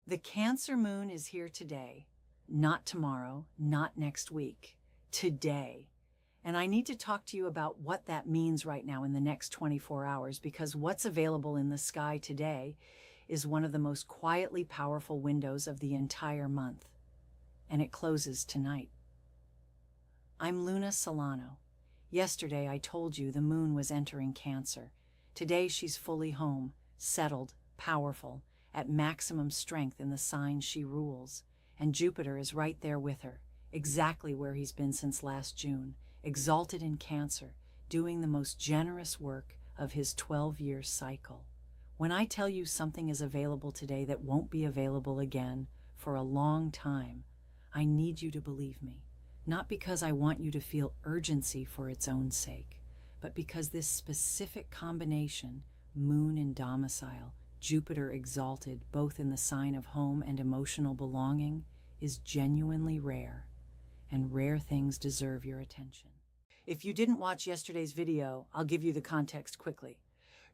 The Cancer moon is here today, not tomorrow, not next week, today. And I need to talk to you about what that means right now in the next 24 hours, because what's available in the sky today is one of the most quietly powerful windows of the entire month. And it closes tonight. I'm Luna Solano. Yesterday I told you the moon was entering Cancer. Today she's fully home, settled, powerful, at maximum strength in the sign she rules. And Jupiter is right there with her, exactly where he's been since last June, exalted in Cancer, doing the most generous work of his 12-year cycle. When I tell you something is available today that won't be available again for a long time, I need you to believe me. Not because I want you to feel urgency for its own sake, but because this specific combination, moon in domicile, Jupiter exalted both in the sign of home and emotional belonging, is genuinely rare, and rare things deserve your attention. If you didn't watch yesterday's video, I'll give you the context quickly.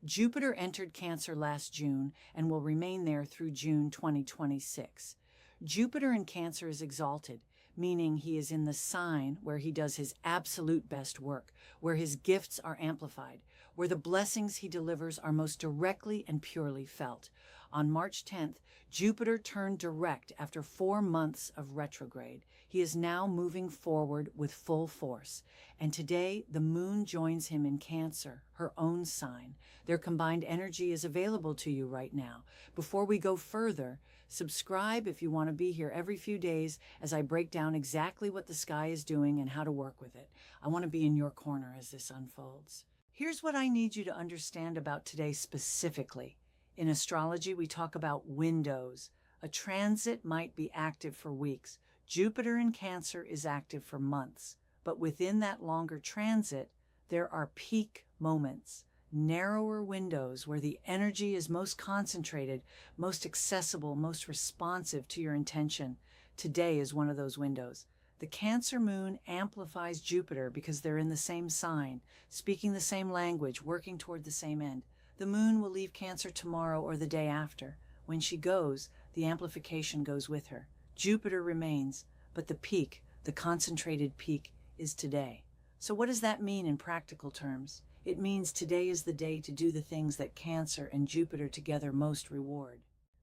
Jupiter entered Cancer last June and will remain there through June 2026. Jupiter in Cancer is exalted, meaning he is in the sign where he does his absolute best work, where his gifts are amplified, where the blessings he delivers are most directly and purely felt. On March 10th, Jupiter turned direct after 4 months of retrograde. He is now moving forward with full force. And today, the moon joins him in Cancer, her own sign. Their combined energy is available to you right now. Before we go further, subscribe if you want to be here every few days as I break down exactly what the sky is doing and how to work with it. I want to be in your corner as this unfolds. Here's what I need you to understand about today specifically. In astrology, we talk about windows. A transit might be active for weeks. Jupiter in Cancer is active for months. But within that longer transit, there are peak moments, narrower windows where the energy is most concentrated, most accessible, most responsive to your intention. Today is one of those windows. The Cancer moon amplifies Jupiter because they're in the same sign, speaking the same language, working toward the same end. The moon will leave Cancer tomorrow or the day after. When she goes, the amplification goes with her. Jupiter remains, but the peak, the concentrated peak, is today. So what does that mean in practical terms? It means today is the day to do the things that Cancer and Jupiter together most reward.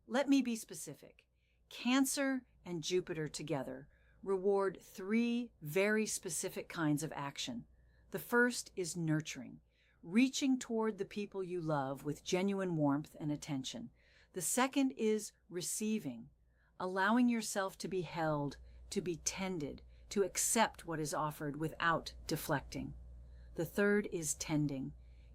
Let me be specific. Cancer and Jupiter together reward 3 very specific kinds of action. The first is nurturing, reaching toward the people you love with genuine warmth and attention. The second is receiving, allowing yourself to be held, to be tended, to accept what is offered without deflecting. The third is tending,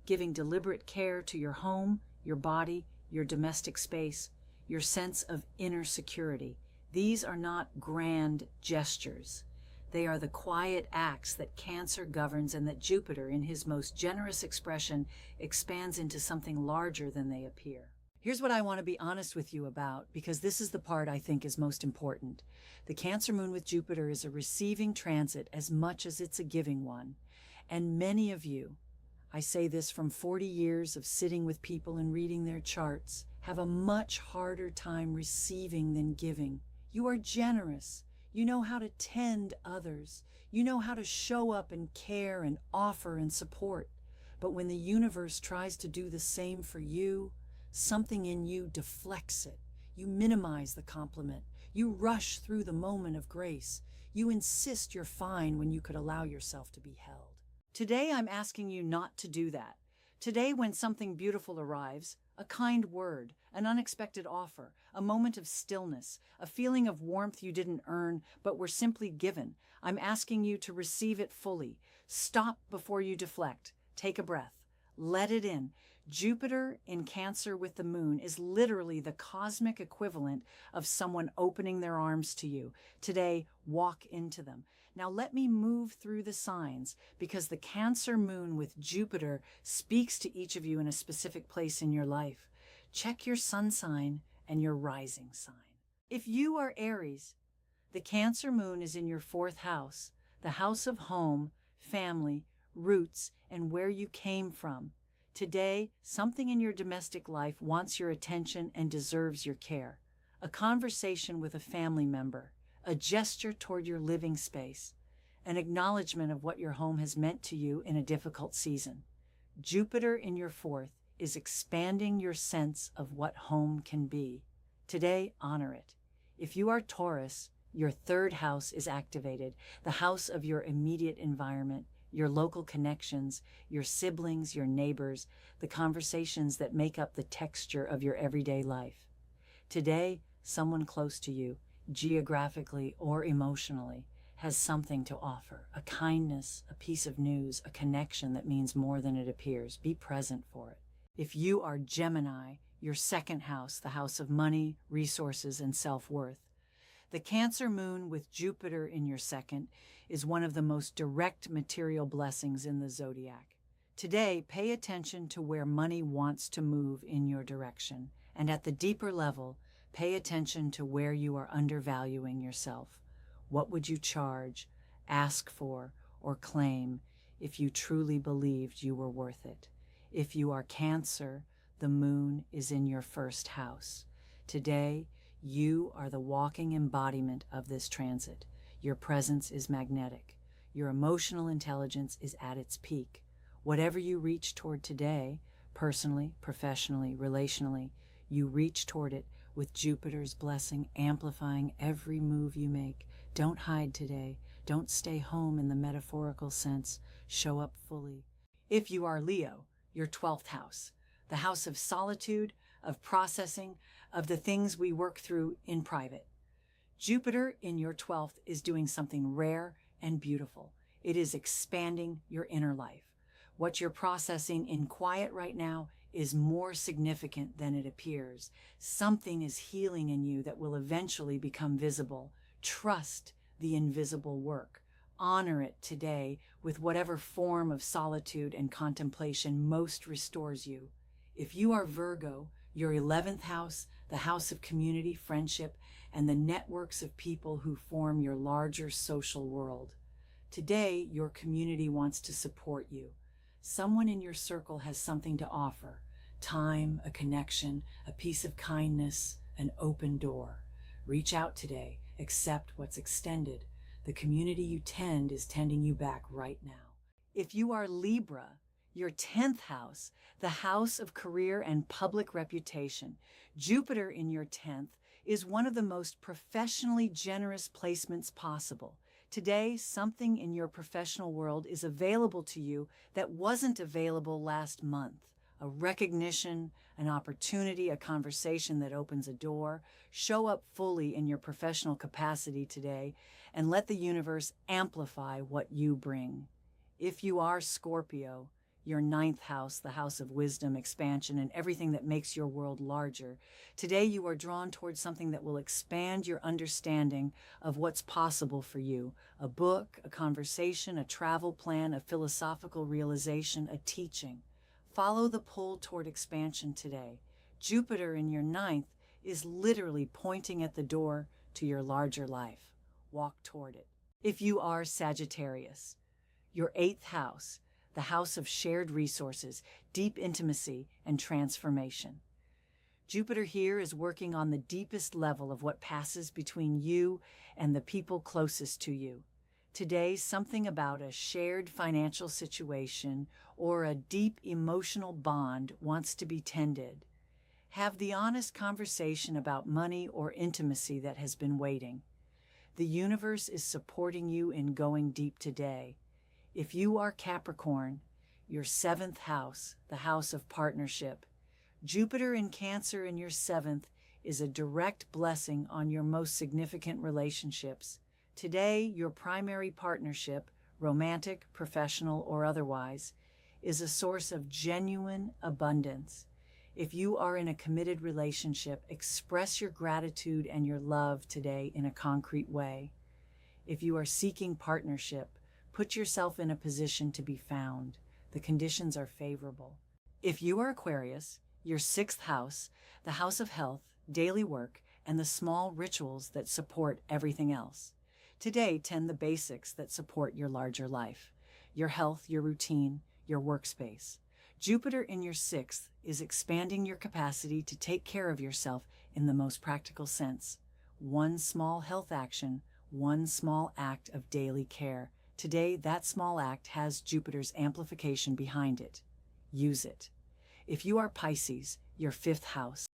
giving deliberate care to your home, your body, your domestic space, your sense of inner security. These are not grand gestures. They are the quiet acts that Cancer governs and that Jupiter, in his most generous expression, expands into something larger than they appear. Here's what I want to be honest with you about, because this is the part I think is most important. The Cancer moon with Jupiter is a receiving transit as much as it's a giving one. And many of you, I say this from 40 years of sitting with people and reading their charts, have a much harder time receiving than giving. You are generous. You know how to tend others. You know how to show up and care and offer and support. But when the universe tries to do the same for you, something in you deflects it. You minimize the compliment. You rush through the moment of grace. You insist you're fine when you could allow yourself to be held. Today, I'm asking you not to do that. Today, when something beautiful arrives, a kind word, an unexpected offer, a moment of stillness, a feeling of warmth you didn't earn but were simply given, I'm asking you to receive it fully. Stop before you deflect. Take a breath. Let it in. Jupiter in Cancer with the moon is literally the cosmic equivalent of someone opening their arms to you. Today, walk into them. Now let me move through the signs, because the Cancer moon with Jupiter speaks to each of you in a specific place in your life. Check your sun sign and your rising sign. If you are Aries, the Cancer moon is in your 4th house, the house of home, family, roots, and where you came from. Today, something in your domestic life wants your attention and deserves your care. A a conversation with a family member, a gesture toward your living space, an acknowledgement of what your home has meant to you in a difficult season. Jupiter in your fourth is expanding your sense of what home can be. Today, honor it. If you are Taurus, your third house is activated, the house of your immediate environment, your local connections, your siblings, your neighbors, the conversations that make up the texture of your everyday life. Today, someone close to you, geographically or emotionally, has something to offer, a kindness, a piece of news, a connection that means more than it appears. Be present for it. If you are Gemini, your second house, the house of money, resources, and self-worth, the Cancer moon with Jupiter in your second is one of the most direct material blessings in the zodiac. Today, pay attention to where money wants to move in your direction, and at the deeper level, pay attention to where you are undervaluing yourself. What would you charge, ask for, or claim if you truly believed you were worth it? If you are Cancer, the moon is in your first house. Today, you are the walking embodiment of this transit. Your presence is magnetic. Your emotional intelligence is at its peak. Whatever you reach toward today, personally, professionally, relationally, you reach toward it with Jupiter's blessing amplifying every move you make. Don't hide today. Don't stay home in the metaphorical sense. Show up fully. If you are Leo, your 12th house, the house of solitude, of processing, of the things we work through in private. Jupiter in your 12th is doing something rare and beautiful. It is expanding your inner life. What you're processing in quiet right now is more significant than it appears. Something is healing in you that will eventually become visible. Trust the invisible work. Honor it today with whatever form of solitude and contemplation most restores you. If you are Virgo, your 11th house, the house of community, friendship, and the networks of people who form your larger social world. Today, your community wants to support you. Someone in your circle has something to offer. Time, a connection, a piece of kindness, an open door. Reach out today. Accept what's extended. The community you tend is tending you back right now. If you are Libra, your 10th house, the house of career and public reputation, Jupiter in your 10th is one of the most professionally generous placements possible. Today, something in your professional world is available to you that wasn't available last month. A recognition, an opportunity, a conversation that opens a door. Show up fully in your professional capacity today and let the universe amplify what you bring. If you are Scorpio, your 9th house, the house of wisdom, expansion, and everything that makes your world larger, today you are drawn towards something that will expand your understanding of what's possible for you. A book, a conversation, a travel plan, a philosophical realization, a teaching. Follow the pull toward expansion today. Jupiter in your 9th is literally pointing at the door to your larger life. Walk toward it. If you are Sagittarius, your 8th house, the house of shared resources, deep intimacy, and transformation. Jupiter here is working on the deepest level of what passes between you and the people closest to you. Today, something about a shared financial situation or a deep emotional bond wants to be tended. Have the honest conversation about money or intimacy that has been waiting. The universe is supporting you in going deep today. If you are Capricorn, your 7th house, the house of partnership, Jupiter in Cancer in your 7th is a direct blessing on your most significant relationships. Today, your primary partnership, romantic, professional, or otherwise, is a source of genuine abundance. If you are in a committed relationship, express your gratitude and your love today in a concrete way. If you are seeking partnership, put yourself in a position to be found. The conditions are favorable. If you are Aquarius, your 6th house, the house of health, daily work, and the small rituals that support everything else. Today, tend the basics that support your larger life, your health, your routine, your workspace. Jupiter in your 6th is expanding your capacity to take care of yourself in the most practical sense. One small health action, one small act of daily care. Today, that small act has Jupiter's amplification behind it. Use it. If you are Pisces, your fifth house